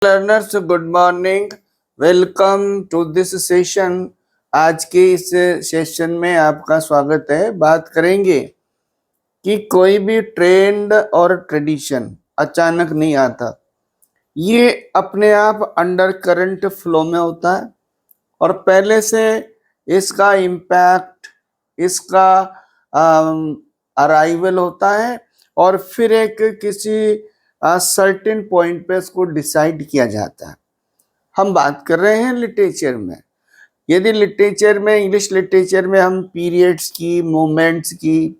Learners good morning, welcome to this session. आज के इस सेशन में आपका स्वागत है। बात करेंगे कि कोई भी ट्रेंड और ट्रेडिशन अचानक नहीं आता, ये अपने आप अंडर करंट फ्लो में होता है और पहले से इसका इम्पैक्ट, इसका अराइवल होता है और फिर एक किसी सर्टेन पॉइंट पे इसको डिसाइड किया जाता है। हम बात कर रहे हैं लिटरेचर में। यदि लिटरेचर में, इंग्लिश लिटरेचर में हम पीरियड्स की, मोमेंट्स की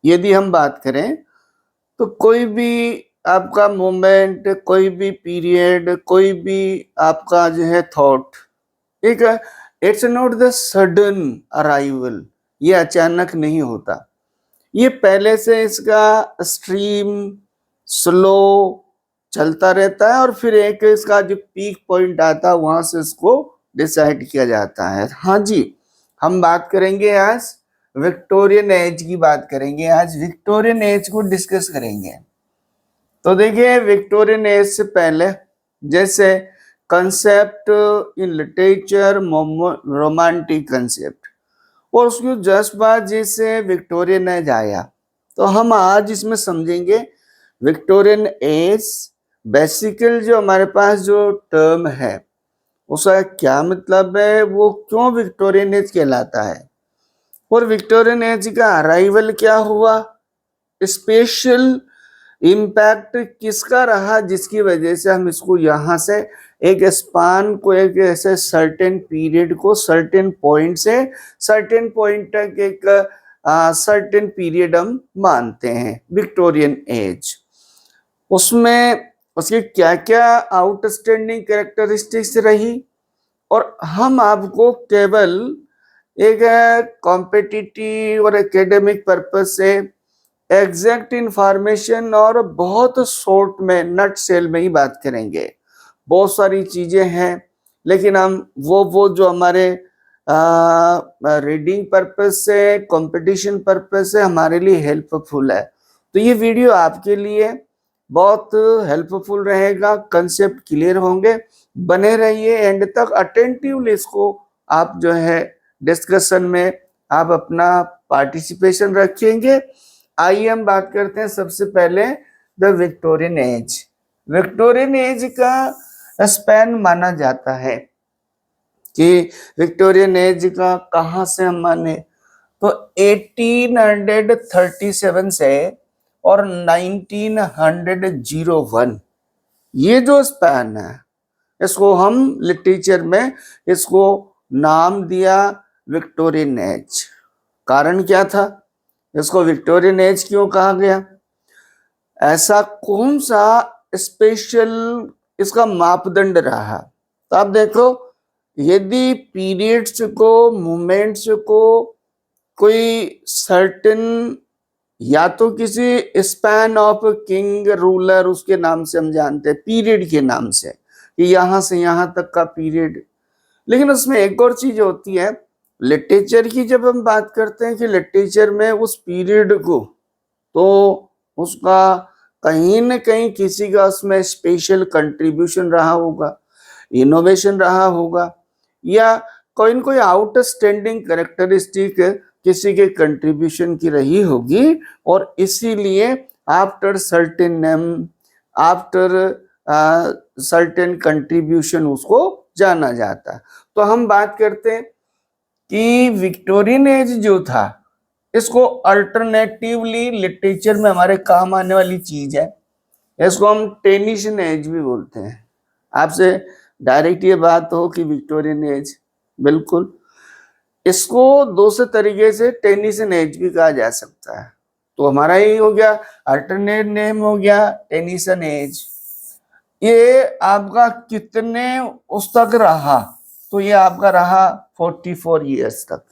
यदि हम बात करें तो कोई भी आपका मोमेंट, कोई भी पीरियड, कोई भी आपका जो है थॉट, एक it's not the sudden arrival, ये अचानक नहीं होता। ये पहले से इसका स्ट्रीम स्लो चलता रहता है और फिर एक इसका जो पीक पॉइंट आता है वहां से इसको डिसाइड किया जाता है। हाँ जी, हम बात करेंगे आज विक्टोरियन एज की बात करेंगे। आज विक्टोरियन एज को डिस्कस करेंगे। तो देखिए, विक्टोरियन एज से पहले जैसे concept in literature, romantic concept, और उसको जस्ट बाद जैसे विक्टोरियन एज आया, तो हम आज इसमें समझेंगे विक्टोरियन एज। बेसिकल जो हमारे पास जो टर्म है उसका क्या मतलब है, वो क्यों विक्टोरियन एज कहलाता है, और विक्टोरियन एज का अराइवल क्या हुआ, स्पेशल इम्पैक्ट किसका रहा जिसकी वजह से हम इसको यहाँ से एक स्पान को, एक ऐसे सर्टेन पीरियड को सर्टेन पॉइंट से सर्टेन पॉइंट तक एक सर्टेन पीरियड हम मानते हैं विक्टोरियन एज। उसमें उसकी क्या क्या आउटस्टैंडिंग कैरेक्टरिस्टिक्स रही, और हम आपको केवल एक कॉम्पिटिटिव और एकेडमिक पर्पज से एग्जैक्ट इंफॉर्मेशन और बहुत शॉर्ट में, नट सेल में ही बात करेंगे। बहुत सारी चीजें हैं, लेकिन हम वो जो हमारे रीडिंग पर्पज से, कंपटीशन पर्पज से हमारे लिए हेल्पफुल है, तो ये वीडियो आपके लिए बहुत हेल्पफुल रहेगा। कंसेप्ट क्लियर होंगे, बने रहिए एंड तक। अटेंटिवली इसको आप जो है डिस्कशन में आप अपना पार्टिसिपेशन रखेंगे। आइए हम बात करते हैं सबसे पहले the Victorian age. Victorian age का स्पैन माना जाता है कि विक्टोरियन एज का कहां से हम माने, तो 1837 से और 1901, ये जो स्पैन है इसको हम लिटरेचर में इसको नाम दिया विक्टोरियन एज। कारण क्या था, इसको विक्टोरियन एज क्यों कहा गया, ऐसा कौन सा स्पेशल इसका मापदंड रहा। तो आप देखो, यदि पीरियड्स को, मोमेंट्स को कोई सर्टेन, या तो किसी स्पैन ऑफ किंग रूलर, उसके नाम से हम जानते हैं, पीरियड के नाम से कि यहां से यहां तक का पीरियड। लेकिन उसमें एक और चीज होती है लिटरेचर की, जब हम बात करते हैं कि लिटरेचर में उस पीरियड को, तो उसका कहीं न कहीं किसी का उसमें स्पेशल कंट्रीब्यूशन रहा होगा, इनोवेशन रहा होगा, या कोई न कोई आउटस्टैंडिंग कैरेक्टरिस्टिक किसी के कंट्रीब्यूशन की रही होगी, और इसीलिए after certain name, after certain contribution उसको जाना जाता है। तो हम बात करते हैं कि विक्टोरियन एज जो था, इसको अल्टरनेटिवली लिटरेचर में हमारे काम आने वाली चीज है, इसको हम टेनिसन एज भी बोलते हैं। आपसे डायरेक्ट ये बात हो कि विक्टोरियन एज, बिल्कुल इसको दो से तरीके से टेनिसन एज भी कहा जा सकता है। तो हमारा ही हो गया, अल्टरनेट नेम हो गया टेनिसन एज। ये आपका कितने उस तक रहा, तो ये आपका रहा 44 ईयर्स तक।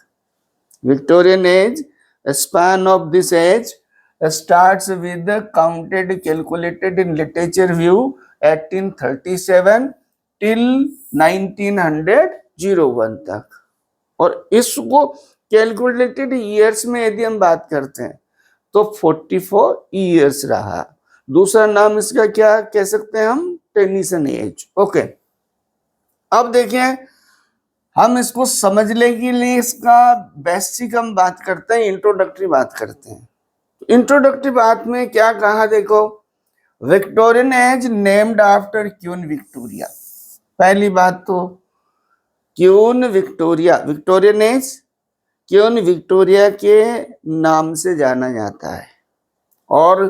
Victorian age, span of this age starts with the counted calculated in literature view 1837 till 1901 तक, और इसको कैलकुलेटेड ईयर्स में यदि हम बात करते हैं तो 44 ईयर्स रहा। दूसरा नाम इसका क्या कह सकते हैं हम, टेनिसन एज। ओके, अब देखें, हम इसको समझने के लिए इसका बेसिक हम बात करते हैं, इंट्रोडक्टरी बात करते हैं। इंट्रोडक्टरी बात में क्या कहा, देखो, Victorian age named after queen Victoria. पहली बात तो queen Victoria, Victorian age queen Victoria के नाम से जाना जाता है। और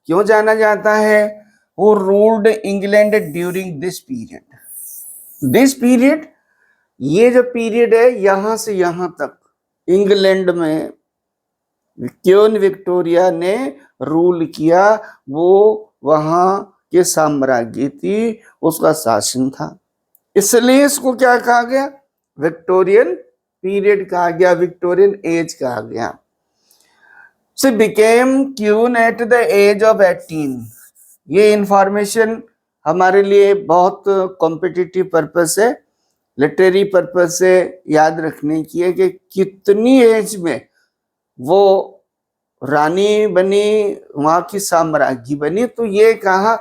क्यों जाना जाता है, वो ruled England during this period. This period, ये जो पीरियड है यहां से यहां तक इंग्लैंड में क्वीन विक्टोरिया ने रूल किया, वो वहां के साम्राज्य थी, उसका शासन था, इसलिए इसको क्या कहा गया, विक्टोरियन पीरियड कहा गया, विक्टोरियन एज कहा गया। She became queen at the age of 18। ये इंफॉर्मेशन हमारे लिए बहुत कॉम्पिटिटिव पर्पस है, लिटरेरी पर्पस से याद रखने की है कि कितनी एज में वो रानी बनी, वहां की साम्राज्ञी बनी। तो ये कहा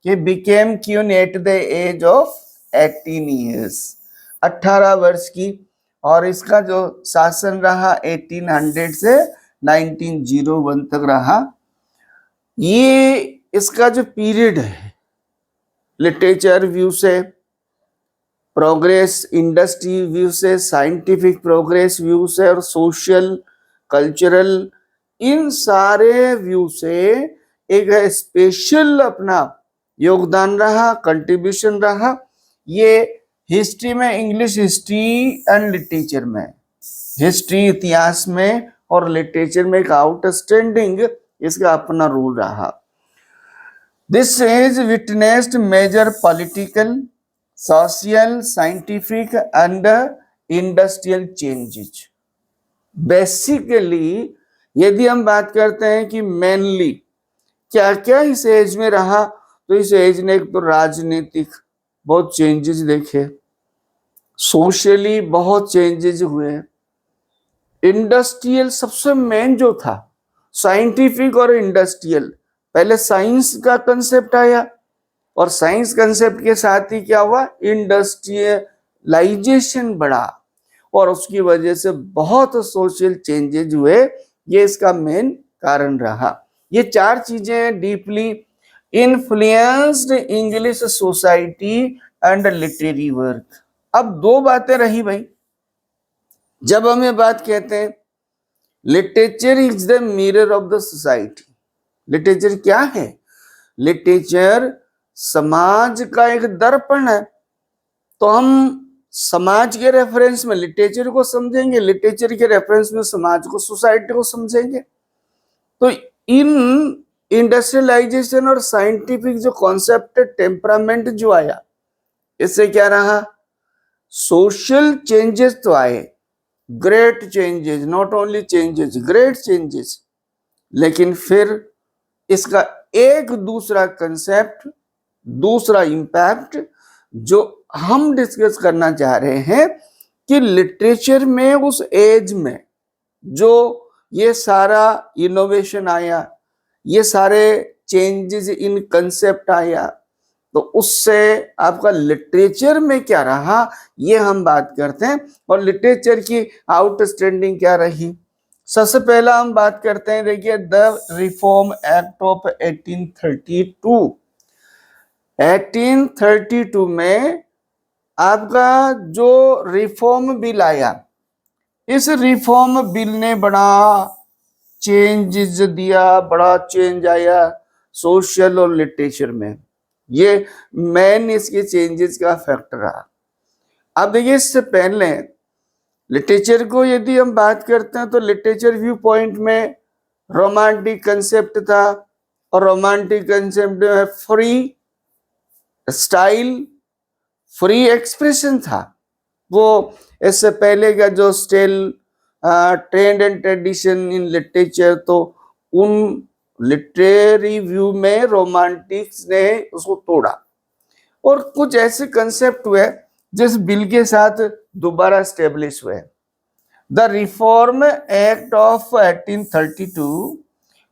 कि became queen at the age of 18 years, 18 वर्ष की। और इसका जो शासन रहा 1800 से 1901 तक रहा। ये इसका जो पीरियड है, लिटरेचर व्यू से, प्रोग्रेस इंडस्ट्री व्यू से, साइंटिफिक प्रोग्रेस व्यू से और सोशल कल्चरल, इन सारे व्यू से एक स्पेशल अपना योगदान रहा, कंट्रीब्यूशन रहा। ये हिस्ट्री में, इंग्लिश हिस्ट्री एंड लिटरेचर में, हिस्ट्री इतिहास में और लिटरेचर में एक आउटस्टैंडिंग इसका अपना रोल रहा। This age witnessed major political, social, scientific and industrial changes. Basically यदि हम बात करते हैं कि मेनली क्या क्या इस एज में रहा, तो इस एज ने एक तो राजनीतिक बहुत चेंजेस देखे, सोशली बहुत चेंजेस हुए, इंडस्ट्रियल सबसे मेन जो था, साइंटिफिक और इंडस्ट्रियल। पहले साइंस का कंसेप्ट आया और साइंस कंसेप्ट के साथ ही क्या हुआ, इंडस्ट्रियलाइजेशन बढ़ा और उसकी वजह से बहुत सोशल चेंजेस हुए। ये इसका मेन कारण रहा। ये चार चीजें deeply influenced English society and literary work. अब दो बातें रही भाई, जब हम ये बात कहते हैं literature is the mirror of the society. Literature क्या है, लिटरेचर समाज का एक दर्पण है। तो हम समाज के रेफरेंस में लिटरेचर को समझेंगे, लिटरेचर के रेफरेंस में समाज को, सोसाइटी को समझेंगे। तो इन इंडस्ट्रियलाइजेशन और साइंटिफिक जो कॉन्सेप्ट, टेम्परामेंट जो आया, इससे क्या रहा, सोशल चेंजेस तो आए, great changes, not only changes, great changes. लेकिन फिर इसका एक दूसरा कंसेप्ट, दूसरा इंपैक्ट जो हम डिस्कस करना चाह रहे हैं कि लिटरेचर में उस एज में जो ये सारा इनोवेशन आया, ये सारे चेंजेस इन कंसेप्ट आया, तो उससे आपका लिटरेचर में क्या रहा, ये हम बात करते हैं। और लिटरेचर की आउटस्टैंडिंग क्या रही, सबसे पहला हम बात करते हैं, देखिए, द रिफॉर्म एक्ट ऑफ 1832। 1832 में आपका जो रिफॉर्म बिल आया, इस रिफॉर्म बिल ने बड़ा चेंजेस दिया, बड़ा चेंज आया सोशल और लिटरेचर में। ये मेन इसके चेंजेस का फैक्टर रहा। अब देखिए, इससे पहले लिटरेचर को यदि हम बात करते हैं तो लिटरेचर व्यू पॉइंट में रोमांटिक कंसेप्ट था, और रोमांटिक कंसेप्ट में फ्री स्टाइल, फ्री एक्सप्रेशन था। वो इससे पहले का जो style, trend and tradition in literature, तो उन लिटरेरी व्यू में रोमांटिक्स ने उसको तोड़ा और कुछ ऐसे कंसेप्ट हुए जिस बिल के साथ दोबारा स्टेब्लिश हुए। The reform act of 1832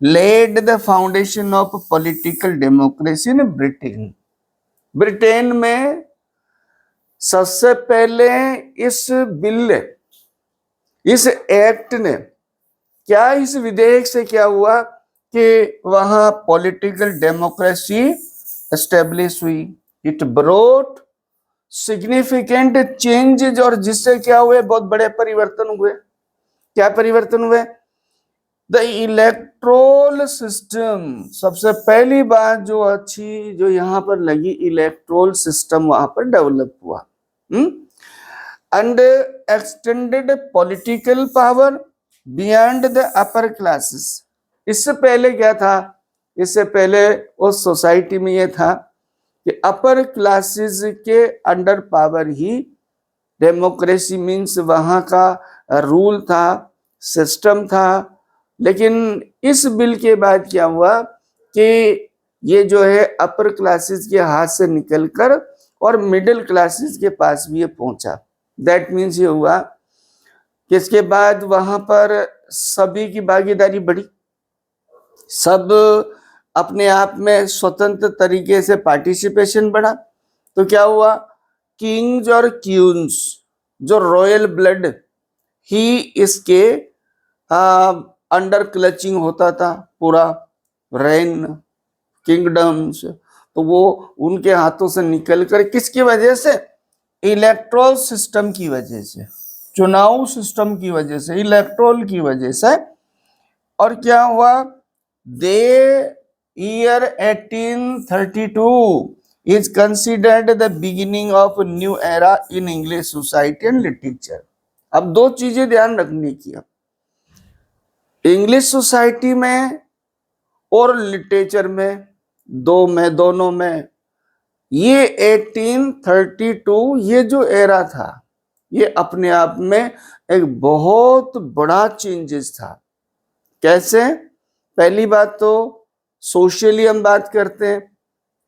laid the foundation of political democracy in Britain. Britain में सबसे पहले इस बिल, इस एक्ट ने क्या, इस विधेयक से क्या हुआ कि वहां पॉलिटिकल डेमोक्रेसी एस्टेब्लिश हुई. इट ब्रोट सिग्निफिकेंट चेंजेज, और जिससे क्या हुए, बहुत बड़े परिवर्तन हुए. क्या परिवर्तन हुए? The electoral system. सबसे पहली बात जो अच्छी जो यहाँ पर लगी, इलेक्ट्रोल सिस्टम वहां पर डेवलप हुआ. And extended political power beyond the upper classes. इससे पहले क्या था? इससे पहले उस सोसाइटी में यह था कि अपर क्लासेस के अंडर पावर ही डेमोक्रेसी मीन्स वहां का रूल था, सिस्टम था. लेकिन इस बिल के बाद क्या हुआ कि ये जो है अपर क्लासेस के हाथ से निकलकर और मिडिल क्लासेस के पास भी ये पहुंचा. दैट मीन्स ये हुआ कि इसके बाद वहां पर सभी की भागीदारी बढ़ी, सब अपने आप में स्वतंत्र तरीके से पार्टिसिपेशन बढ़ा. तो क्या हुआ, किंग्स और क्वींस, जो रॉयल ब्लड, ही इसके अंडर क्लचिंग होता था पूरा रेन किंगडम्स, तो वो उनके हाथों से निकलकर किसकी वजह से? इलेक्ट्रोल सिस्टम की वजह से, चुनाव सिस्टम की वजह से, इलेक्ट्रोल की वजह से. और क्या हुआ, दे year 1832 is considered the beginning of a new era in English society and literature. अब दो चीजें ध्यान रखने की है, इंग्लिश सोसाइटी में और लिटरेचर में, दोनों में ये 1832 ये जो एरा था, ये अपने आप में एक बहुत बड़ा चेंजेस था. कैसे? पहली बात तो सोशली हम बात करते हैं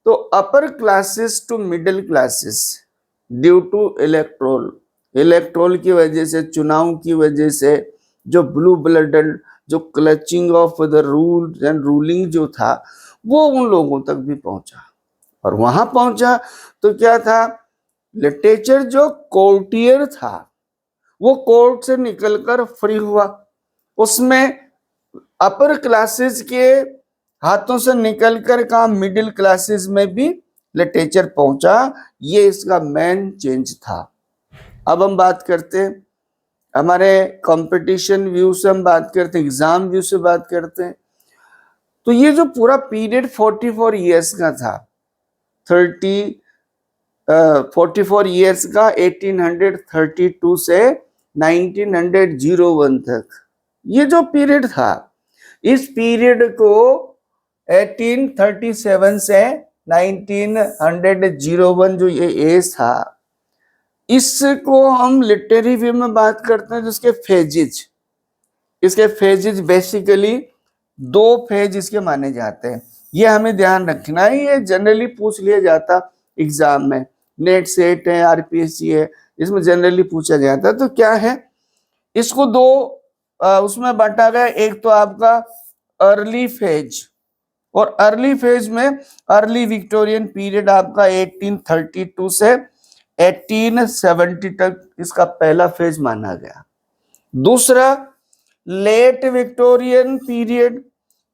तो upper classes to middle classes due to electoral की वजह से, चुनाव की वजह से, जो ब्लू ब्लडेड, जो clutching of the rule and ruling जो था, वो उन लोगों तक भी पहुंचा. और वहां पहुंचा तो क्या था, लिटरेचर जो कोर्टियर था वो कोर्ट से निकलकर फ्री हुआ. उसमें अपर क्लासेस के हाथों से निकलकर का मिडिल क्लासेस में भी लिटरेचर पहुंचा. ये इसका मेन चेंज था. अब हम बात करते हैं हमारे कंपटीशन व्यू से, हम बात करते हैं एग्जाम व्यू से बात करते हैं. तो ये जो पूरा पीरियड 44 इयर्स का था, 44 इयर्स का, 1832 से 1901 तक, ये जो पीरियड था, इस पीरियड को 1837 से 1901 जो ये एज था, इसको हम लिटरेरी व्यू में बात करते हैं. जिसके फेजेज, इसके फेजेज बेसिकली 2 फेज इसके माने जाते हैं. ये हमें ध्यान रखना है, ये जनरली पूछ लिया जाता एग्जाम में, नेट सेट है, आरपीएससी है, इसमें जनरली पूछा जाता. तो क्या है, इसको 2 उसमें बांटा गया. एक तो आपका अर्ली फेज, और अर्ली फेज में अर्ली विक्टोरियन पीरियड आपका 1832 से 1870 तक इसका पहला फेज माना गया. दूसरा लेट विक्टोरियन पीरियड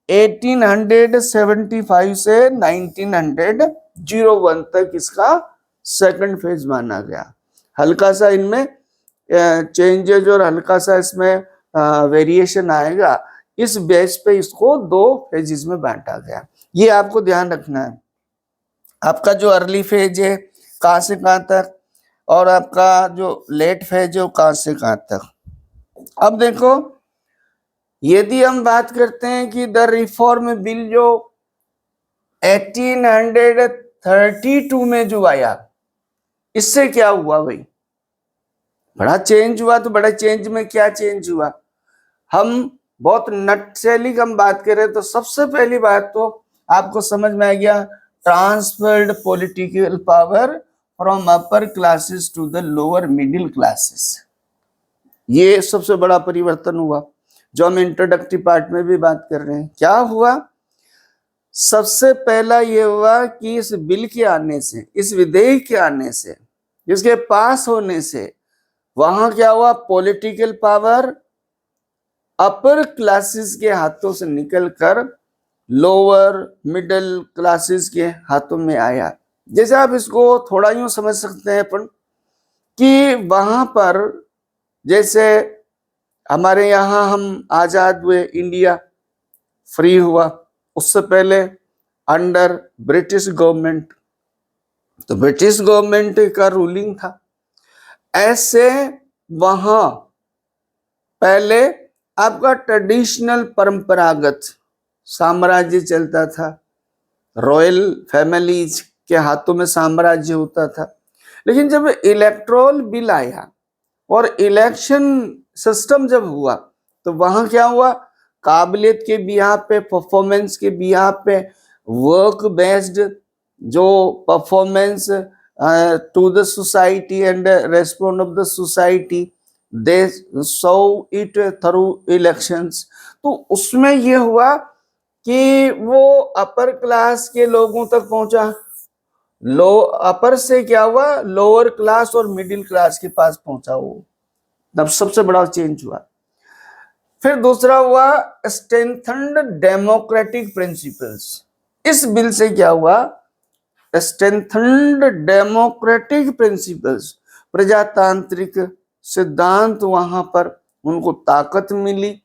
1875 से 1901 तक इसका सेकंड फेज माना गया. हल्का सा इनमें चेंजेज और हल्का सा इसमें वेरिएशन आएगा. इस बेस पे इसको 2 फेजेस में बांटा गया. ये आपको ध्यान रखना है. आपका जो अर्ली फेज है कहां से कहां तक, और आपका जो लेट फेज है वो कहां से कहां तक. अब देखो, यदि हम बात करते हैं कि द रिफॉर्म बिल जो 1832 में जो आया, इससे क्या हुआ भाई, बड़ा चेंज हुआ. तो बड़ा चेंज में क्या चेंज हुआ, हम बहुत नटसेली हम बात करें तो सबसे पहली बात तो आपको समझ में आ गया, transferred political power from upper classes to the lower middle classes. ये सबसे बड़ा परिवर्तन हुआ. जो हम इंट्रोडक्टरी पार्ट में भी बात कर रहे हैं। क्या हुआ, सबसे पहला ये हुआ कि इस बिल के आने से, इस विधेयक के आने से, इसके पास होने से वहां क्या हुआ, पॉलिटिकल पावर अपर क्लासेस के हाथों से निकलकर लोअर मिडिल क्लासेस के हाथों में आया। जैसे आप इसको थोड़ा यूं समझ सकते हैं अपन कि वहां पर जैसे हमारे यहाँ हम आजाद हुए, इंडिया फ्री हुआ, उससे पहले अंडर ब्रिटिश गवर्नमेंट, तो ब्रिटिश गवर्नमेंट का रूलिंग था। ऐसे वहां पहले आपका ट्रेडिशनल परंपरागत साम्राज्य चलता था, रॉयल फैमिलीज के हाथों में साम्राज्य होता था। लेकिन जब इलेक्टोरल बिल आया और इलेक्शन सिस्टम जब हुआ, तो वहां क्या हुआ, काबिलियत के बिहार पे, परफॉर्मेंस के बिहार पे, वर्क बेस्ड जो performance to the society and respond of the society, they show it through elections. तो उसमें ये हुआ कि वो अपर क्लास के लोगों तक पहुंचा, लो अपर से क्या हुआ, लोअर क्लास और मिडिल क्लास के पास पहुंचा वो, तब सबसे बड़ा चेंज हुआ। फिर दूसरा हुआ स्ट्रेंथन्ड डेमोक्रेटिक प्रिंसिपल्स। इस बिल से क्या हुआ, स्ट्रेंथन्ड डेमोक्रेटिक प्रिंसिपल्स, प्रजातांत्रिक सिद्धांत वहां पर उनको ताकत मिली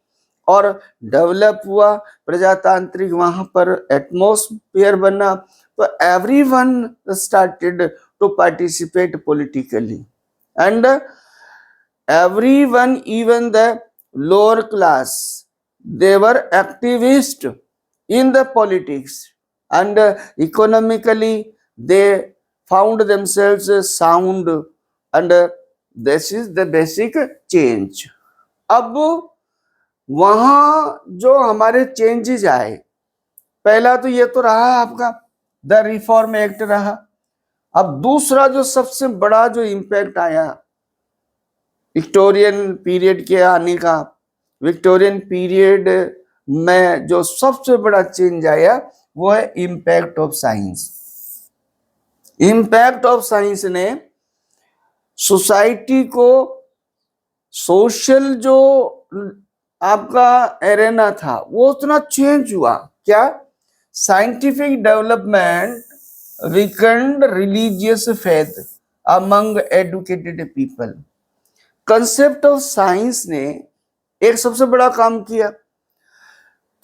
और डेवलप हुआ प्रजातांत्रिक वहां पर एटमॉस्फेयर बना। तो everyone started to participate politically and everyone, even the lower class, they were activist in the politics and economically they found themselves sound and this is the basic change। अब वहां जो हमारे चेंजेस आए, पहला तो ये तो रहा आपका द रिफॉर्म एक्ट रहा। अब दूसरा जो सबसे बड़ा जो इम्पैक्ट आया विक्टोरियन पीरियड के आने का, विक्टोरियन पीरियड में जो सबसे बड़ा चेंज आया वो है impact of science. Impact of science ने सोसाइटी को, सोशल जो आपका एरेना था वो उतना चेंज हुआ। क्या, scientific development weekend religious faith among educated people. Concept of science ने एक सबसे बड़ा काम किया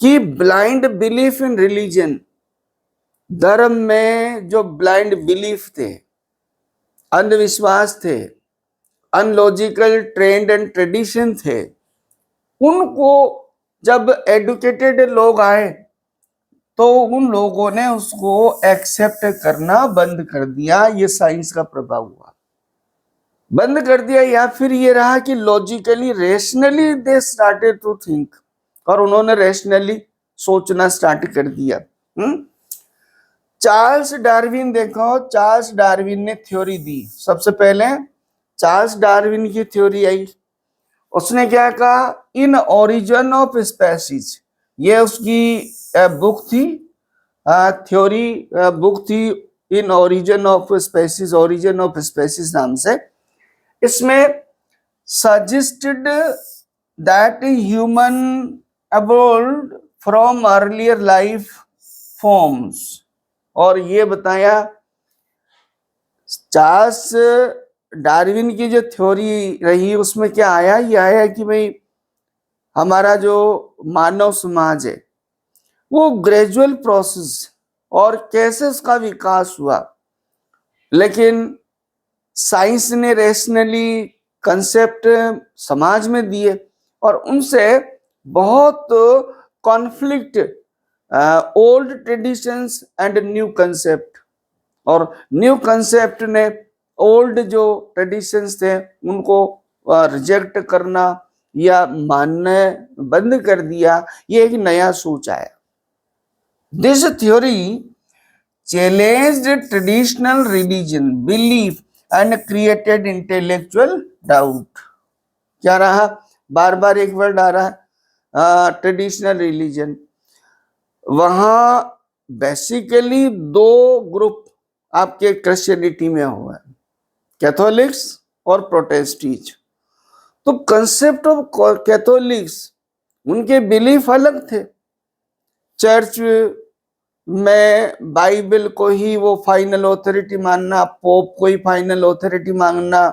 कि ब्लाइंड बिलीफ इन रिलीजन, धर्म में जो ब्लाइंड बिलीफ थे, अंधविश्वास थे, अनलॉजिकल ट्रेंड एंड ट्रेडिशन थे, उनको जब एडुकेटेड लोग आए तो उन लोगों ने उसको एक्सेप्ट करना बंद कर दिया। ये साइंस का प्रभाव हुआ, बंद कर दिया। या फिर ये रहा कि logically rationally they started to think, और उन्होंने रेशनली सोचना स्टार्ट कर दिया। चार्ल्स डार्विन देखो, चार्ल्स डार्विन ने थ्योरी दी। सबसे पहले चार्ल्स डार्विन की थ्योरी आई। उसने क्या कहा, इन ओरिजिन ऑफ स्पेसीज, ये उसकी बुक थी, थ्योरी बुक थी in origin of species, origin of species नाम से। इसमें suggested that human evolved from earlier life forms, और ये बताया चार्ल्स डार्विन की जो थ्योरी रही उसमें क्या आया, ये आया कि भाई हमारा जो मानव समाज है वो ग्रेजुअल प्रोसेस और कैसे उसका विकास हुआ, लेकिन साइंस ने रेशनली कंसेप्ट समाज में दिए और उनसे बहुत conflict old traditions and new concept, और न्यू कंसेप्ट ने ओल्ड जो ट्रेडिशंस थे उनको रिजेक्ट करना या मानने बंद कर दिया। ये एक नया सोच आया। This theory challenged traditional religion belief and created intellectual doubt. क्या रहा, बार बार एक वर्ड आ रहा है, ट्रेडिशनल रिलीजन, वहां बेसिकली दो ग्रुप आपके क्रिश्चियनिटी में हुआ है, कैथोलिक्स और प्रोटेस्टेंट। तो कंसेप्ट ऑफ कैथोलिक्स, उनके बिलीफ अलग थे। चर्च में बाइबल को ही वो फाइनल ऑथोरिटी मानना, पोप को ही फाइनल ऑथोरिटी मानना,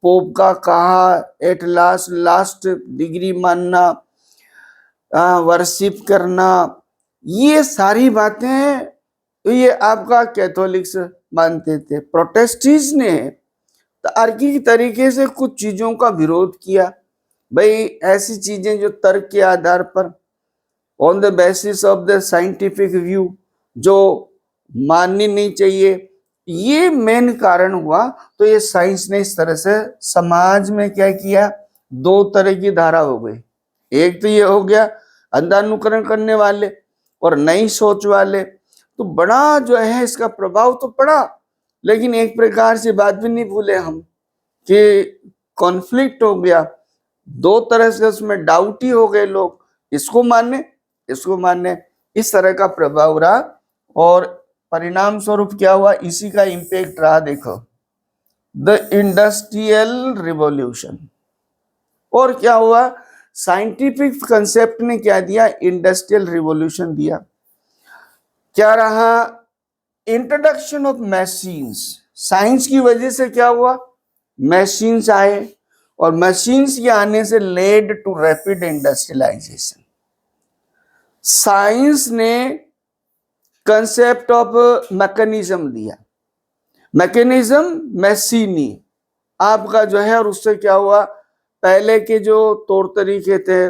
पोप का कहा एट लास्ट डिग्री मानना, वर्शिप करना, ये सारी बातें ये आपका कैथोलिक्स मानते थे। प्रोटेस्टेंट्स ने तार्किक तरीके से कुछ चीजों का विरोध किया, भाई ऐसी चीजें जो तर्क के आधार पर, on the basis of the scientific view, जो माननी नहीं चाहिए, ये मेन कारण हुआ। तो ये साइंस ने इस तरह से समाज में क्या किया, दो तरह की धारा हो गई। एक तो ये हो गया अंधानुकरण करने वाले और नई सोच वाले, तो बड़ा जो है इसका प्रभाव तो पड़ा। लेकिन एक प्रकार से बात भी नहीं भूले हम कि कॉन्फ्लिक्ट हो गया, दो तरह से उसमें डाउट ही हो गए लोग, इसको मानने इसको मानने, इस तरह का प्रभाव रहा। और परिणाम स्वरूप क्या हुआ, इसी का इंपैक्ट रहा। देखो, द इंडस्ट्रियल रिवॉल्यूशन। और क्या हुआ, साइंटिफिक कंसेप्ट ने क्या दिया, इंडस्ट्रियल रिवॉल्यूशन दिया। क्या रहा, इंट्रोडक्शन ऑफ मशीन्स। साइंस की वजह से क्या हुआ, मशीन्स आए, और मशीन्स के आने से led to rapid industrialization. Science ने कंसेप्ट ऑफ मैकेनिज्म दिया, मैकेनिज्म मशीनी आपका जो है, और उससे क्या हुआ, पहले के जो तौर तरीके थे,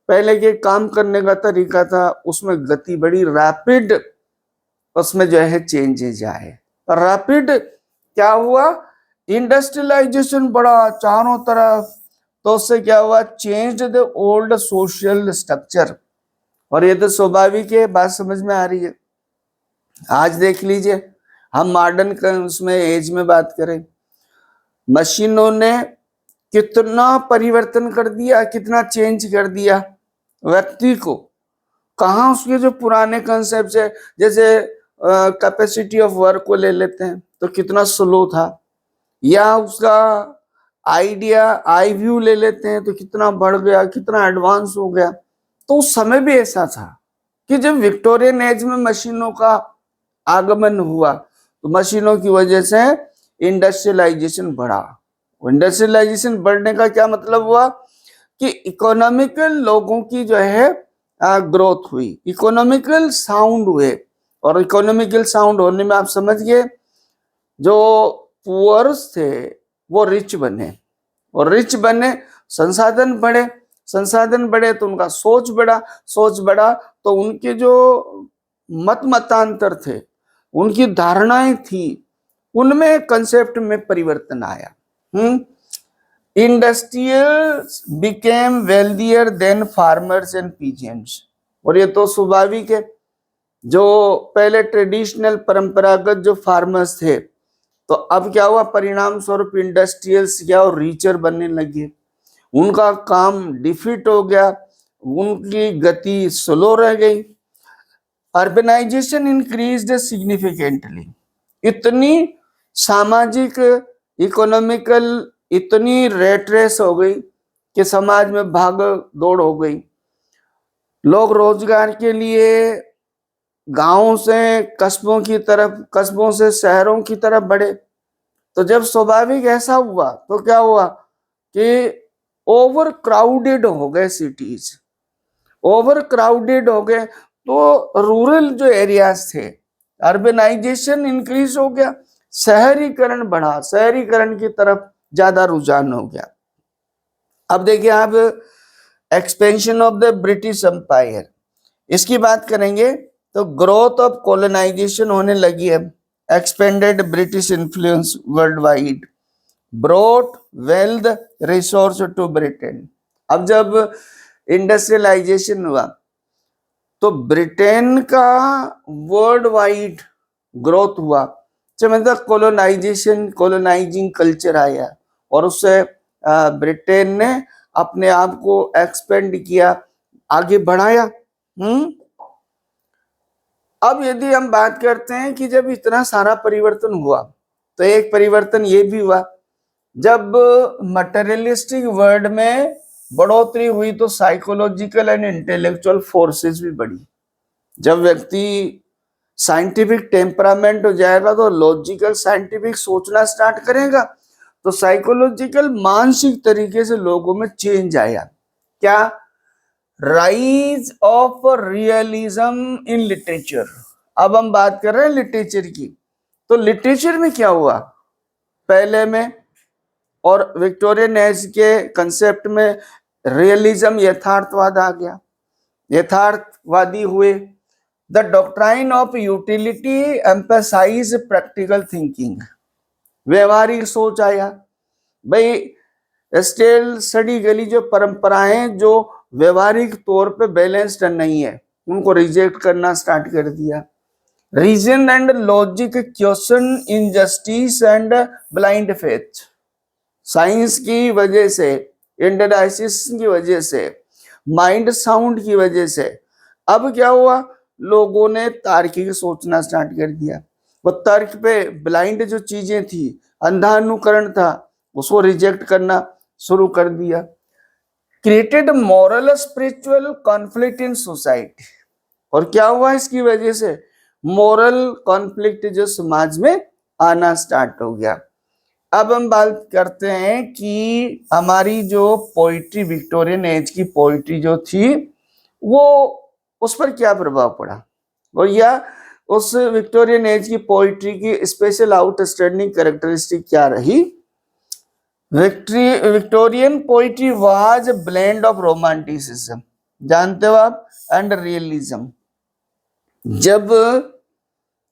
पहले के काम करने का तरीका था, उसमें गति बड़ी रैपिड, उसमें जो है चेंजेज आए। रैपिड क्या हुआ, इंडस्ट्रियलाइजेशन बढ़ा चारों तरफ, तो उससे क्या हुआ, change the old social structure. और ये तो स्वाभाविक है, बात समझ में आ रही है। आज देख लीजिए, हम मॉडर्न उसमें एज में बात करें, मशीनों ने कितना परिवर्तन कर दिया, कितना चेंज कर दिया व्यक्ति को। कहाँ उसके जो पुराने कंसेप्ट है, जैसे कैपेसिटी ऑफ वर्क को ले लेते हैं तो कितना स्लो था, या उसका आइडिया आई व्यू ले लेते हैं तो कितना बढ़ गया, कितना एडवांस हो गया। तो उस समय भी ऐसा था कि जब विक्टोरियन एज में मशीनों का आगमन हुआ, तो मशीनों की वजह से इंडस्ट्रियलाइजेशन बढ़ा। इंडस्ट्रियलाइजेशन बढ़ने का क्या मतलब हुआ कि इकोनॉमिकल लोगों की जो है ग्रोथ हुई, इकोनॉमिकल साउंड हुए। और इकोनॉमिकल साउंड होने में आप समझ गए, जो पुअर्स थे वो रिच बने, और रिच बने, संसाधन बढ़े, संसाधन बढ़े तो उनका सोच बढ़ा, सोच बढ़ा तो उनके जो मतांतर थे, उनकी धारणाएं थी, उनमें कंसेप्ट में परिवर्तन आया। Industrials became wealthier than farmers and peasants. और ये तो स्वाभाविक है, जो पहले ट्रेडिशनल परंपरागत जो फार्मर्स थे, तो अब क्या हुआ, परिणाम स्वरूप इंडस्ट्रियल्स क्या और रिचर बनने लगे, उनका काम डिफीट हो गया, उनकी गति स्लो रह गई। Urbanization increased significantly. इतनी सामाजिक इकोनॉमिकल इतनी रेट रेस हो गई कि समाज में भाग दौड़ हो गई। लोग रोजगार के लिए गांवों से कस्बों की तरफ, कस्बों से शहरों की तरफ बढ़े। तो जब स्वाभाविक ऐसा हुआ तो क्या हुआ कि ओवर क्राउडेड हो गए सिटीज, ओवर क्राउडेड हो गए, तो रूरल जो एरियाज थे, अर्बनाइजेशन इंक्रीज हो गया, शहरीकरण बढ़ा, शहरीकरण की तरफ ज्यादा रुझान हो गया। अब देखिए आप expansion of the British Empire, इसकी बात करेंगे तो ग्रोथ ऑफ कॉलोनाइजेशन होने लगी है। Expanded British influence world wide brought wealth resource to Britain. अब जब इंडस्ट्रियलाइजेशन हुआ तो ब्रिटेन का वर्ल्ड वाइड ग्रोथ हुआ, मतलब कॉलोनाइजेशन, कॉलोनाइजिंग कल्चर आया, और उससे ब्रिटेन ने अपने आप को एक्सपेंड किया, आगे बढ़ाया। अब यदि हम बात करते हैं कि जब इतना सारा परिवर्तन हुआ तो एक परिवर्तन ये भी हुआ, जब मटेरियलिस्टिक वर्ल्ड में बढ़ोतरी हुई तो साइकोलॉजिकल एंड इंटेलेक्चुअल फोर्सेस भी बढ़ी। जब व्यक्ति साइंटिफिक टेम्परामेंट हो जाएगा तो लॉजिकल साइंटिफिक सोचना स्टार्ट करेगा, तो साइकोलॉजिकल मानसिक तरीके से लोगों में चेंज आया। क्या? Rise of realism in literature. अब हम बात कर रहे हैं लिटरेचर की, तो लिटरेचर में क्या हुआ पहले में और विक्टोरियन एज के कंसेप्ट में रियलिज्म, यथार्थवाद आ गया, यथार्थवादी हुए। The doctrine of utility emphasize practical thinking, व्यवहारिक सोच आया। भाई स्टेल सड़ी गली जो परंपराएं जो व्यवहारिक तौर पे बैलेंस्ड नहीं है उनको रिजेक्ट करना स्टार्ट कर दिया। Reason and logic question injustice and blind faith. Science की वजह से, इंडराइसिस की वजह से, माइंड साउंड की वजह से अब क्या हुआ, लोगों ने तार्किक सोचना स्टार्ट कर दिया। वो तर्क पे ब्लाइंड जो चीजें थी, अंधा अनुकरण था, उसको रिजेक्ट करना शुरू कर दिया। Created moral spiritual conflict in society. और क्या हुआ इसकी वजह से, मॉरल कॉन्फ्लिक्ट जो समाज में आना स्टार्ट हो गया। अब हम बात करते हैं कि हमारी जो पोइट्री, विक्टोरियन एज की पोइट्री जो थी वो उस पर क्या प्रभाव पड़ा, और या उस विक्टोरियन एज की पोइट्री की स्पेशल आउटस्टैंडिंग कैरेक्टरिस्टिक क्या रही। Victorian poetry was blend of romanticism, जानते हो आप, एंड रियलिज्म। जब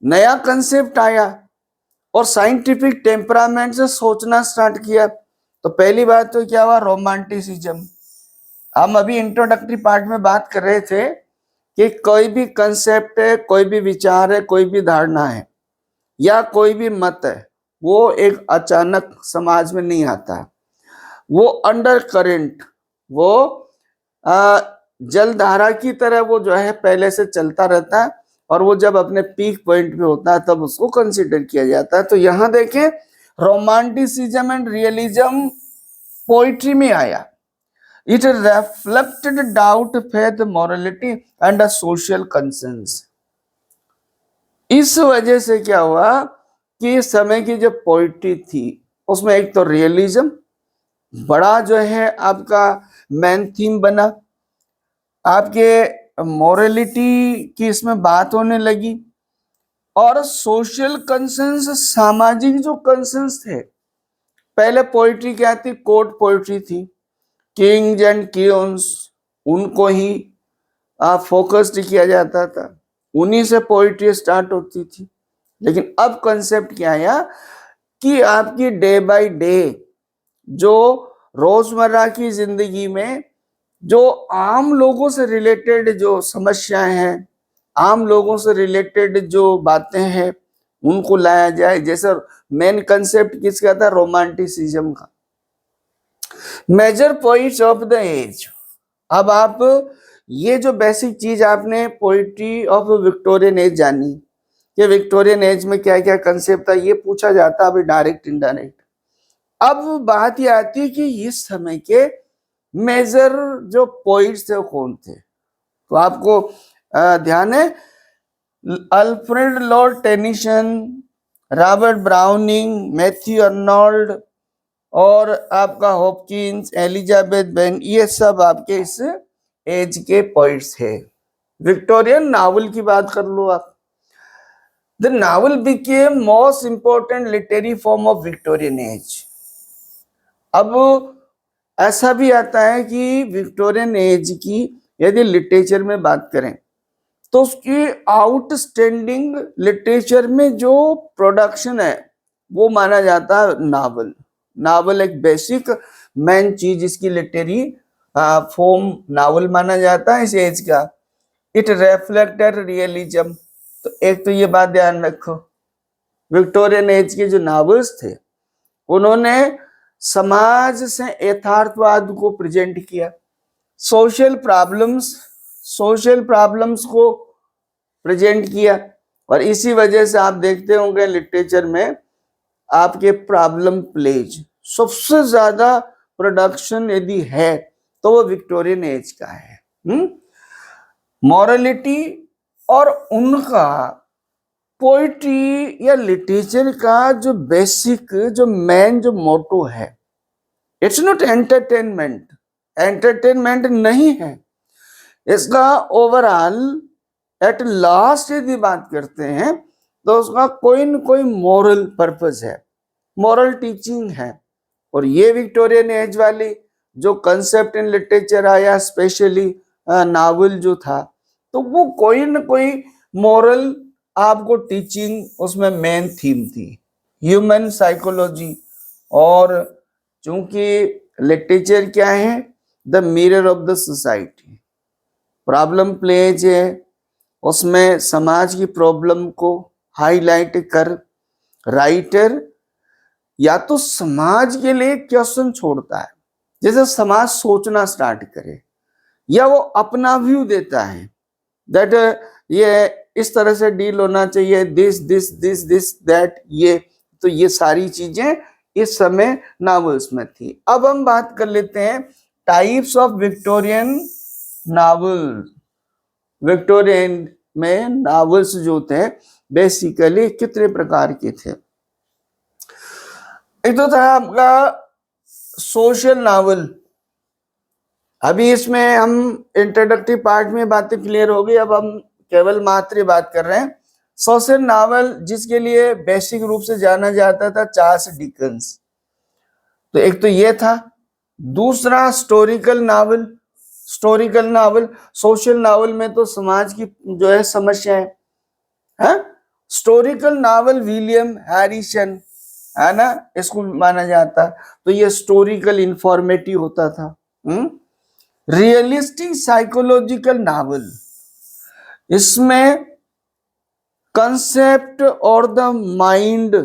नया कंसेप्ट आया और साइंटिफिक टेम्परामेंट से सोचना स्टार्ट किया तो पहली बात तो क्या हुआ, रोमांटिसिज्म। हम अभी इंट्रोडक्टरी पार्ट में बात कर रहे थे कि कोई भी कंसेप्ट है, कोई भी विचार है, कोई भी धारणा है या कोई भी मत है, वो एक अचानक समाज में नहीं आता। वो अंडर करंट, वो जलधारा की तरह वो जो है पहले से चलता रहता है, और वो जब अपने पीक पॉइंट पे होता है तब उसको कंसिडर किया जाता है। तो यहां देखें, रोमांटिसिज्म एंड रियलिज्म पोइट्री में आया। It reflected doubt, faith, morality and a social conscience. इस वजह से क्या हुआ कि इस समय की जो पोइट्री थी उसमें एक तो रियलिज्म बड़ा जो है आपका मेन थीम बना, आपके मॉरलिटी की इसमें बात होने लगी, और सोशल कंसेंस, सामाजिक जो कंसेंस थे। पहले पोइट्री क्या थी, कोर्ट पोइट्री थी, किंग्स एंड क्वींस उनको ही फोकस्ड किया जाता था, उन्हीं से पोइट्री स्टार्ट होती थी। लेकिन अब कंसेप्ट क्या आया कि आपकी डे बाय डे जो रोजमर्रा की जिंदगी में जो आम लोगों से रिलेटेड जो समस्याएं हैं, आम लोगों से रिलेटेड जो बातें हैं, उनको लाया जाए। जैसे मेन कंसेप्ट किसका था, रोमांटिसिज्म का। Major points of the age. अब आप ये जो बेसिक चीज आपने पोइट्री ऑफ विक्टोरियन एज जानी कि विक्टोरियन एज में क्या क्या कंसेप्ट था, ये पूछा जाता अभी डायरेक्ट इनडायरेक्ट। अब बात ये आती है कि इस समय के मेजर जो पोइट्स थे कौन थे। तो आपको ध्यान है, Alfred Lord Tennyson, Robert browning, Matthew Arnold और आपका हॉपकिंस, एलिजाबेथ बेन, ये सब आपके इस एज के पोइट्स थे। विक्टोरियन नावल की बात कर लो आप। The novel became most important literary form of Victorian age. अब ऐसा भी आता है कि विक्टोरियन एज की यदि लिटरेचर में बात करें तो उसकी आउटस्टैंडिंग लिटरेचर में जो प्रोडक्शन है वो माना जाता है नावल। नावल एक बेसिक मेन चीज, इसकी लिटरेरी फॉर्म नावल माना जाता है इस एज का। It reflected realism. तो एक तो ये बात ध्यान रखो, विक्टोरियन एज के जो नावल्स थे उन्होंने समाज से यथार्थवाद को प्रेजेंट किया, सोशल प्रॉब्लम्स को प्रेजेंट किया, और इसी वजह से आप देखते होंगे लिटरेचर में आपके प्रॉब्लम प्लेज सबसे ज्यादा प्रोडक्शन यदि है तो वो विक्टोरियन एज का है। मॉरलिटी और उनका पोइट्री या लिटरेचर का जो बेसिक जो मेन जो मोटो है, इट्स नॉट एंटरटेनमेंट नहीं है इसका। ओवरऑल एट लास्ट यदि बात करते हैं तो उसका कोई न कोई मोरल पर्पस है, मोरल टीचिंग है। और ये विक्टोरियन एज वाली जो कंसेप्ट इन लिटरेचर आया, स्पेशली नावल जो था, तो वो कोई न कोई मोरल आपको टीचिंग उसमें मेन थीम थी, ह्यूमन साइकोलॉजी। और चूंकि लिटरेचर क्या है, the mirror of the society, problem plays है, उसमें समाज की प्रॉब्लम को हाईलाइट कर राइटर या तो समाज के लिए क्वेश्चन छोड़ता है, जैसे समाज सोचना स्टार्ट करे, या वो अपना व्यू देता है दैट ये इस तरह से डील होना चाहिए, this this this this that, ये तो ये सारी चीजें इस समय नॉवेल्स में थी। अब हम बात कर लेते हैं types of Victorian novel. Victorian में नॉवेल्स जो थे बेसिकली कितने प्रकार के थे? एक तो था आपका सोशल नॉवेल। अभी इसमें हम इंट्रोडक्टरी पार्ट में बातें क्लियर हो गई, अब हम केवल मात्र बात कर रहे हैं सोशल नॉवेल, जिसके लिए बेसिक रूप से जाना जाता था चार्ल्स डिकेंस। तो एक तो ये था। दूसरा स्टोरिकल नॉवेल। सोशल नॉवेल में तो समाज की जो है समस्याएं है। स्टोरिकल नॉवेल विलियम हैरिसन है ना, इसको माना जाता, तो ये स्टोरिकल इंफॉर्मेटिव होता था। रियलिस्टिक साइकोलॉजिकल नॉवेल, इसमें कंसेप्ट और द माइंड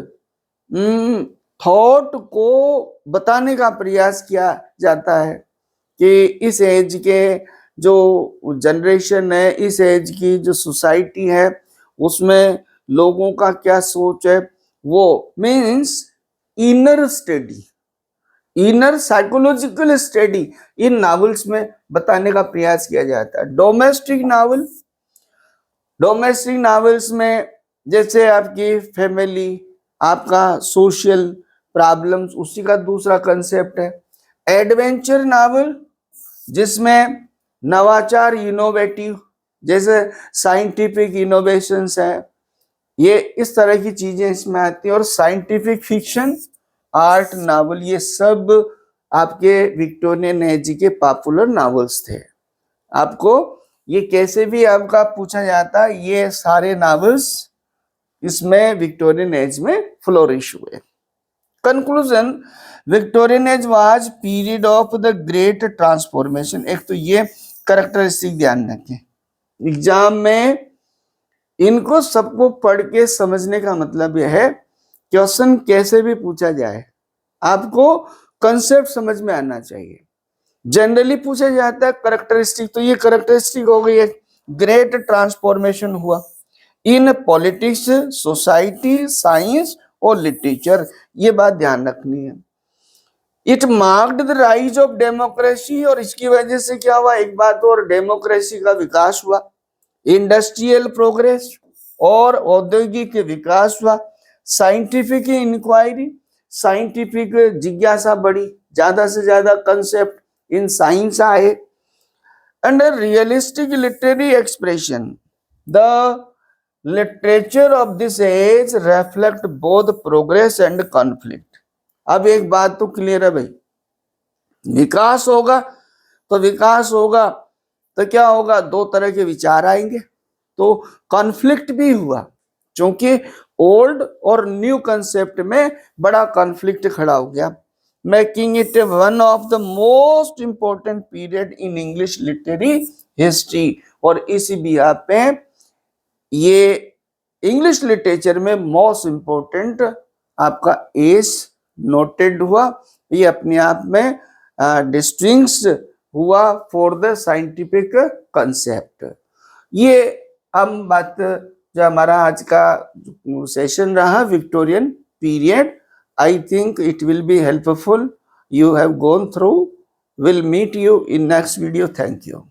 थॉट को बताने का प्रयास किया जाता है कि इस एज के जो जनरेशन है, इस एज की जो सोसाइटी है, उसमें लोगों का क्या सोच है, वो means inner study, inner psychological study in novels में बताने का प्रयास किया जाता है। डोमेस्टिक नॉवेल्स में जैसे आपकी फैमिली, आपका सोशल प्रॉब्लम्स, उसी का दूसरा कंसेप्ट है। एडवेंचर नॉवेल, जिसमें नवाचार, इनोवेटिव, जैसे साइंटिफिक इनोवेशंस है, ये इस तरह की चीजें इसमें आती हैं। और साइंटिफिक फिक्शन, आर्ट नॉवेल, ये सब आपके विक्टोरियन एज के पॉपुलर नॉवेल्स थे। आपको ये कैसे भी आपका पूछा जाता, ये सारे नॉवेल्स इसमें विक्टोरियन एज में फ्लोरिश हुए। Conclusion, Victorian age was period of the great transformation. एक तो ये कैरेक्टरिस्टिक ध्यान रखें, एग्जाम में इनको सबको पढ़ के समझने का मतलब यह है, क्वेश्चन कैसे भी पूछा जाए आपको कंसेप्ट समझ में आना चाहिए। जनरली पूछा जाता है कैरेक्टरिस्टिक, तो ये कैरेक्टरिस्टिक हो गई है, ग्रेट ट्रांसफॉर्मेशन हुआ इन पॉलिटिक्स, सोसाइटी, साइंस और लिटरेचर, ये बात ध्यान रखनी है। It marked the rise of democracy, और इसकी वजह से क्या हुआ, एक बात और, डेमोक्रेसी का विकास हुआ, इंडस्ट्रियल प्रोग्रेस और औद्योगिक विकास हुआ, साइंटिफिक इंक्वायरी, साइंटिफिक जिज्ञासा बढ़ी, ज्यादा से ज्यादा कंसेप्ट इन साइंस आए, and realistic literary expression. The literature of this age reflect both progress and conflict. अब एक बात तो क्लियर है भाई, विकास होगा तो क्या होगा, दो तरह के विचार आएंगे, तो कॉन्फ्लिक्ट भी हुआ, क्योंकि ओल्ड और न्यू कंसेप्ट में बड़ा कॉन्फ्लिक्ट खड़ा हो गया, making it one of the most important period in English literary history. और इसी बिहार पे ये इंग्लिश लिटरेचर में मोस्ट इंपॉर्टेंट आपका एज नोटेड हुआ। ये अपने आप में डिस्टिंग्विश्ड हुआ फॉर द साइंटिफिक कंसेप्ट। ये हम बात, जो हमारा आज का सेशन रहा Victorian period, I think it will be helpful, you have gone through. Will meet you in next video. Thank you.